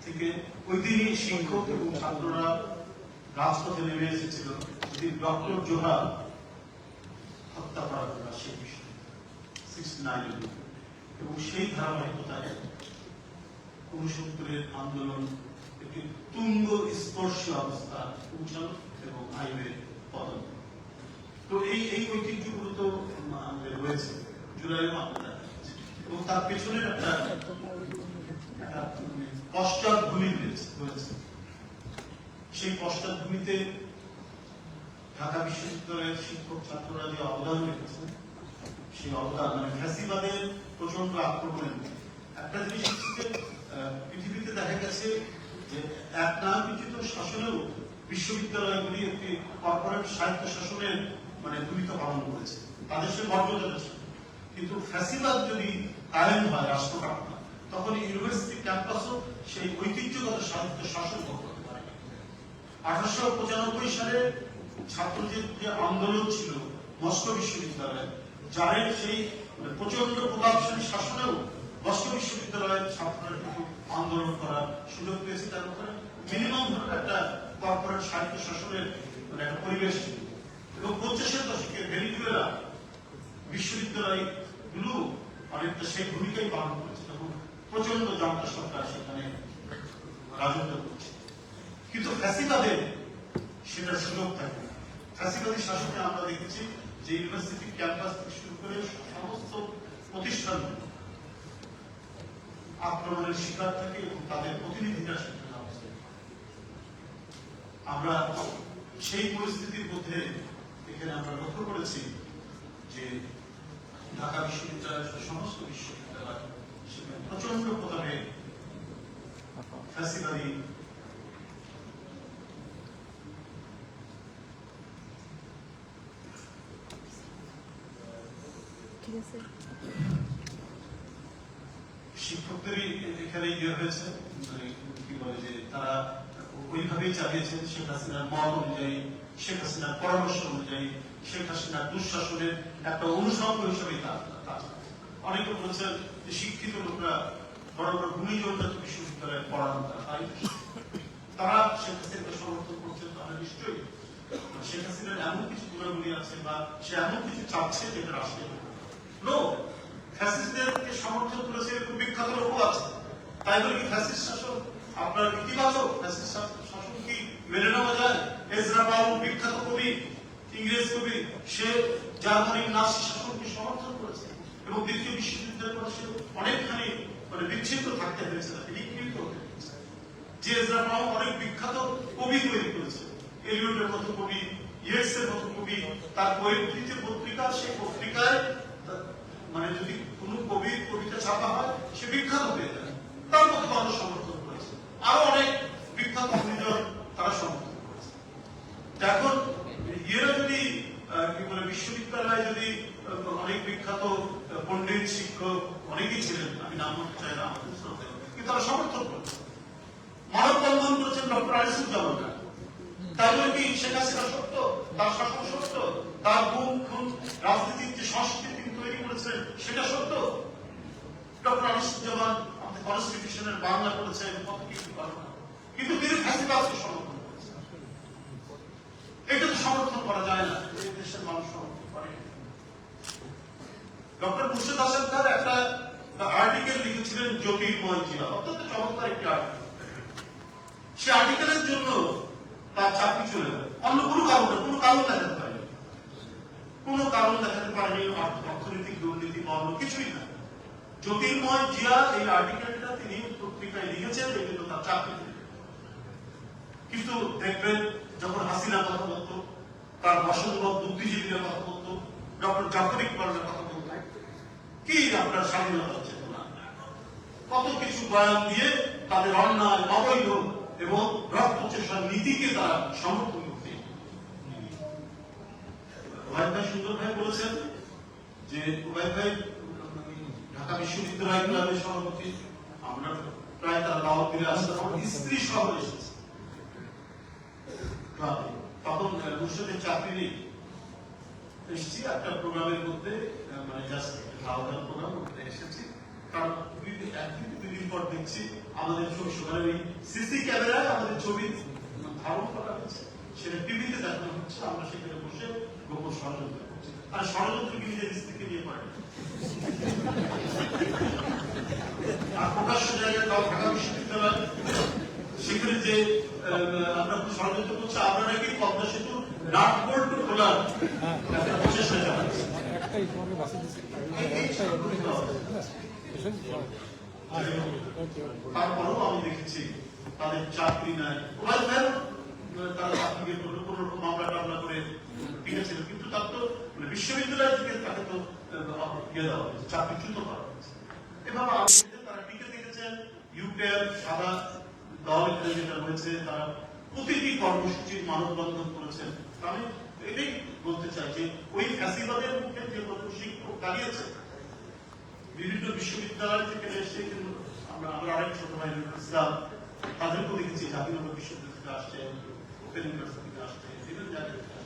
থেকে ওই দিনই শিক্ষক এবং ছাত্ররা রাজপথে নেমে এসেছিল যদি ডক্টর জোহা হত্যা করা হলো সেই বিষয়ে 69 এবং সেই ধারাবাহিকতায় 69 আন্দোলন একটি তুঙ্গ স্পর্শী অবস্থা পৌঁছানো এবং আইনের পতন। তো এই ঐতিহ্যগুলো তো আমাদের রয়েছে, জুলাইও আমরা এবং তার পেছনের একটা পশ্চাৎভূমি রয়েছে। সেই পশ্চাৎভূমিতে ঢাকা বিশ্ববিদ্যালয়ের শিক্ষক ছাত্ররা যে অবদান রেখেছে, সেই অবদান মানে ফ্যাসিবাদের প্রচন্ড আক্রমণের একটা জিনিস হচ্ছে পৃথিবীতে দেখা গেছে যে এক নাম বিচিত শাসনেও বিশ্ববিদ্যালয়গুলি একটি কর্পোরেট স্বায়ত্ত শাসনের মানে ভূমিকা পালন করেছে, তাদের সে মর্যাদা আছে। কিন্তু ফ্যাসিবাদ যদি কায়েম হয় রাষ্ট্র কাঠামো, তখন ইউনিভার্সিটি ক্যাম্পাসও সেই ঐতিহ্যগত সাহিত্য শাসন করতে পারে। 1895 সালে ছাত্রদের যে আন্দোলন ছিল মস্কো বিশ্ববিদ্যালয়ে, যারা সেই প্রচন্ড প্রভাবশালী শাসনেও মস্কো বিশ্ববিদ্যালয়ের ছাত্ররা কিন্তু আন্দোলন করার সুযোগ পেয়েছে, তার উপরে মিনিমাম ধরনের একটা কর্পোরেট সাহিত্য শাসনের মানে একটা পরিবেশ ছিল। এবং 50-এর দশকের ভেনিজুয়েলা বিশ্ববিদ্যালয়গুলো অনেকটা সেই ভূমিকাই পালন করেছে এবং প্রচন্ড জনতা সরকার সেখানে রাজত্ব করছে। কিন্তু ফ্যাসিবাদে সেটার সুযোগ থাকে। ফ্যাসিবাদী শাসনে আমরা দেখেছি যে ইউনিভার্সিটি ক্যাম্পাস থেকে শুরু করে সমস্ত প্রতিষ্ঠান আক্রমণের শিকার থাকে এবং তাদের প্রতিনিধিরা সেখানে আমরা সেই পরিস্থিতির মধ্যে এখানে আমরা লক্ষ্য করেছি যে ঢাকা বিশ্ববিদ্যালয়ের সমস্ত বিশ্ববিদ্যালয় সেখানে প্রচন্ড প্রভাবে ফ্যাসিবাদী শিক্ষকদেরই এখানে ইয়ে হয়েছে, কি বলে যে তারা ওইভাবেই চালিয়েছেন শেখ হাসিনার মত অনুযায়ী, শেখ হাসিনার পরামর্শ অনুযায়ী, শেখ হাসিনার দুঃশাসনের একটা অনুষঙ্গ হিসেবে অনেকে বলছেন যে শিক্ষিত লোকরা বড় বড় ভূমিজনজাত বিশ্ববিদ্যালয়ে পড়ানো, তারা শেখ হাসিনাকে সমর্থন করছেন। তাহলে নিশ্চয়ই শেখ হাসিনার এমন কিছু গুণাগুণি আছে বা সে এমন কিছু চাচ্ছে যেটা রাষ্ট্রের লোক ফ্যাসিস্টদেরকে সমর্থন করেছে এরকম বিখ্যাত লোকও আছে। তাই বলে কি ফ্যাসিস্ট শাসন আপনার ইতিবাচক? ফ্যাসিস্ট শাসন কি মেনে নেওয়া যায়? এজরা পাউল বিখ্যাত কবি, ইংরেজ কবি, সে জার্মানির নাৎসি শাসনকে সমর্থন করেছে এবং দ্বিতীয় বিশ্বযুদ্ধের পর সে অনেকখানি মানে বিচ্ছিন্ন থাকতে হয়েছে, বিকৃত হতে হয়েছে। যে এজরা পাউল অনেক বিখ্যাত কবি তৈরি করেছে, এলিয়টের মতো কবি, ইয়েটসের মতো কবি, তার পোয়েট্রি যে পত্রিকা, সেই পত্রিকায় মানে যদি কোন কবির কবিতা ছাপা হয় সে বিখ্যাত হয়ে যায়, তার মধ্যে মানুষ সমর্থন করেছে। আরো অনেক বিখ্যাত গুণীজন তারা সমর্থন করেছে। এখন এরা যদি কি বলে বিশ্ববিদ্যালয়ে যদি অনেক বিখ্যাত পণ্ডিত শিক্ষক অনেকেই ছিলেন, আমি নাম বলতে চাই না, আমাদের শ্রদ্ধা, কিন্তু তারা সমর্থন করেছে। মানববন্ধন করেছেন ডক্টর আনিসুজ্জামান। তাহলে কি শেখ হাসিনা সত্য, তার শাসন সত্য, তার গুম খুন রাজনীতির যে সংস্কৃতি তৈরি করেছেন সেটা সত্য? ডক্টর আনিসুজ্জামান আমাদের কনস্টিটিউশনের বাংলা করেছেন, কত কিছু করেন, কিন্তু তিনি ফ্যাসিবাদকে সমর্থন করেছেন। এটা তো সমর্থন করা যায় না, এই দেশের মানুষ সমর্থন করে। ডক্টর মুর্শিদ হাসান খান একটা আর্টিকেল লিখেছিলেন জ্যোতির্ময় জিয়া, অত্যন্ত চমৎকার একটি আর্টিকেল। সে আর্টিকেলের জন্য তার চাকরি চলে যায়, অন্য কোনো কারণ দেখাতে পারেনি, কোনো কারণ দেখাতে পারেনি, অর্থনৈতিক দুর্নীতি বা অন্য কিছুই না। জ্যোতির্ময় জিয়া এই আর্টিকেলটা তিনি পত্রিকায় লিখেছেন, এই জন্য তার চাকরি। কিন্তু দেখবেন যখন হাসিনা কথা বলতো, তার বসন্তবাদ বুদ্ধিজীবীরা কথা বলতো, ডক্টর জাফর ইকবালের কথা বলতো, কি আপনার স্বাধীনতা চেতনা, কত কিছু বয়ান দিয়ে তাদের অন্যায়, অবৈধ এবং রক্তচোষার নীতিকে তারা সমর্থন করতে। ওবায়দ ভাই সুন্দর ভাই বলেছেন যে ওবায়দ ভাই ঢাকা বিশ্ববিদ্যালয় ক্লাবের সভাপতি, আমরা প্রায় তার দাওয়াত দিলে আসতে আমার স্ত্রী সহ এসেছে ক্লাবে। তখন মুর্শিদের চাকরি নেই, এসেছি একটা প্রোগ্রামের মধ্যে, মানে জাস্ট খাওয়া দাওয়ার প্রোগ্রাম করতে এসেছি, কারণ একদিন দুদিন পর দেখছি আমাদের ছবি মানে ওই সিসি ক্যামেরায় আমাদের ছবি ধারণ করা হচ্ছে, সেটা টিভিতে দেখানো হচ্ছে, আমরা সেখানে বসে গোপন ষড়যন্ত্র করছি। আর ষড়যন্ত্র কি নিজের স্ত্রীকে নিয়ে করে, আর প্রকাশ্য জায়গায় ঢাকা বিশ্ববিদ্যালয় সেখানে যে আমরা ষড়যন্ত্র করছি, আমরা নাকি পদ্মা সেতু নাট বোল্ট খোলার একটা প্রচেষ্টা চালাচ্ছি। তারপরেও আমি দেখেছি তাদের চাকরি নাই, তারা চাকরি কোনো রকম মামলা টামলা করে টিকেছিল, কিন্তু তার তো বিশ্ববিদ্যালয় থেকে তাকে তো ইয়ে দেওয়া হয়েছে, চাকরিচ্যুত করা হয়েছে। এভাবে তারা টিকে থেকেছেন। ইউকের সাদা দল যেটা রয়েছে, তারা প্রতিটি কর্মসূচির মানববন্ধন করেছেন। আমি এটাই বলতে চাই যে ওই ফ্যাসিবাদের মুখে যে শিক্ষক দাঁড়িয়েছে বিভিন্ন বিশ্ববিদ্যালয় থেকে এসে, কিন্তু আমরা আরেক ছোট ভাই ইসলাম তাদেরকেও দেখেছি জাতীয় বিশ্ববিদ্যালয় থেকে আসছে, ওপেন ইউনিভার্সিটি থেকে আসছে, বিভিন্ন জায়গায়